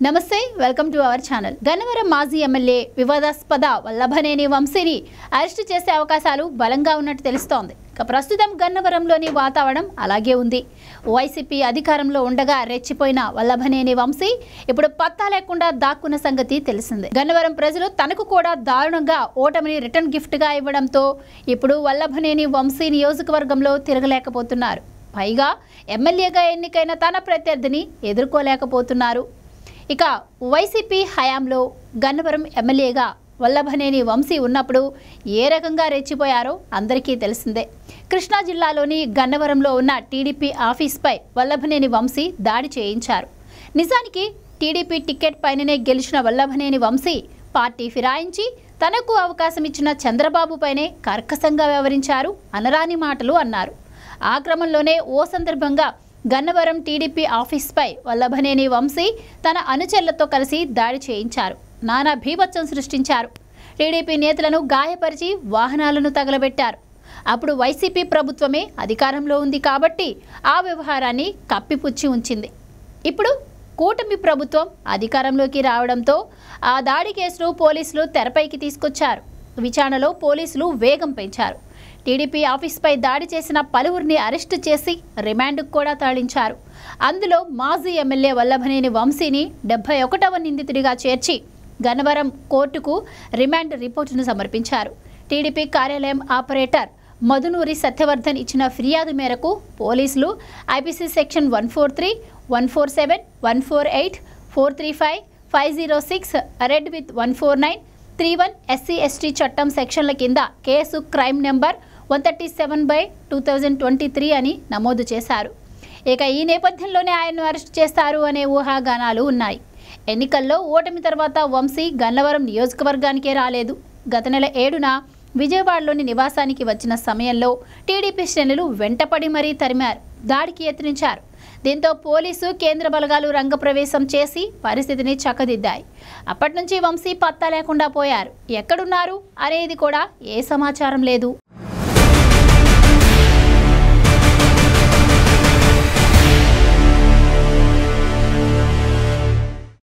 నమస్తే welcome to our channel. Gannavaram మాజీ MLA వివాదాస్పద వల్లభనేని వంశీని అరెస్ట్ చేసే అవకాశాలు బలంగా ఉన్నట్టు తెలుస్తోంది. ప్రస్తుతం గన్నవరంలోని వాతావరణం అలాగే ఉంది. వైసీపీ అధికారంలో ఉండగా రెచ్చిపోయిన వల్లభనేని వంశీ ఇప్పుడు పత్తా లేకుండా దాక్కున్న సంగతి తెలిసిందే. గన్నవరం ప్రజలు తనకు కూడా దారుణంగా ఓటమిని రిటర్న్ గిఫ్ట్ గా ఇవ్వడంతో ఇప్పుడు వల్లభనేని వంశీ నియోజకవర్గంలో తిరగలేకపోతున్నారు. పైగా ఎమ్మెల్యేగా ఎన్నికైన తన ప్రత్యర్థిని ఎదుర్కోలేకపోతున్నారు. ఇక వైసీపీ హయాంలో గన్నవరం ఎమ్మెల్యేగా వల్లభనేని వంశీ ఉన్నప్పుడు ఏ రకంగా రెచ్చిపోయారో అందరికీ తెలిసిందే. కృష్ణా జిల్లాలోని గన్నవరంలో ఉన్న టీడీపీ ఆఫీస్పై వల్లభనేని వంశీ దాడి చేయించారు. నిజానికి టీడీపీ టికెట్ పైననే గెలిచిన వల్లభనేని వంశీ పార్టీ ఫిరాయించి తనకు అవకాశం ఇచ్చిన చంద్రబాబుపైనే కర్కశంగా వ్యవహరించారు, అనరాని మాటలు అన్నారు. ఆ క్రమంలోనే ఓ సందర్భంగా గన్నవరం టీడీపీ ఆఫీస్పై వల్లభనేని వంశీ తన అనుచరులతో కలిసి దాడి చేయించారు. నానా భీభత్సం సృష్టించారు. టీడీపీ నేతలను గాయపరిచి వాహనాలను తగలబెట్టారు. అప్పుడు వైసీపీ ప్రభుత్వమే అధికారంలో ఉంది కాబట్టి ఆ వ్యవహారాన్ని కప్పిపుచ్చి ఉంచింది. ఇప్పుడు కూటమి ప్రభుత్వం అధికారంలోకి రావడంతో ఆ దాడి కేసును పోలీసులు తెరపైకి తీసుకొచ్చారు. విచారణలో పోలీసులు వేగం పెంచారు. టీడీపీ ఆఫీస్పై దాడి చేసిన పలువురిని అరెస్టు చేసి రిమాండ్కు కూడా తరలించారు. అందులో మాజీ ఎమ్మెల్యే వల్లభనేని వంశీని 71వ నిందితుడిగా చేర్చి గన్నవరం కోర్టుకు రిమాండ్ రిపోర్టును సమర్పించారు. టీడీపీ కార్యాలయం ఆపరేటర్ మధునూరి సత్యవర్ధన్ ఇచ్చిన ఫిర్యాదు మేరకు పోలీసులు IPC section 143, 147, 148, 435, 506, red with 149, 31 SC/ST చట్టం సెక్షన్ల కింద కేసు క్రైమ్ నెంబర్ 137/2023 అని నమోదు చేశారు. ఇక ఈ నేపథ్యంలోనే ఆయన్ను అరెస్ట్ చేస్తారు అనే ఊహాగానాలు ఉన్నాయి. ఎన్నికల్లో ఓటమి తర్వాత వంశీ గన్నవరం నియోజకవర్గానికే రాలేదు. గత నెల 7న విజయవాడలోని నివాసానికి వచ్చిన సమయంలో టీడీపీ శ్రేణులు వెంటపడి మరీ తరిమారు, దాడికి యత్నించారు. దీంతో పోలీసు కేంద్ర బలగాలు రంగప్రవేశం చేసి పరిస్థితిని చక్కదిద్దాయి. అప్పటి నుంచి వంశీ పత్తా లేకుండా పోయారు. ఎక్కడున్నారు అనేది కూడా ఏ సమాచారం లేదు.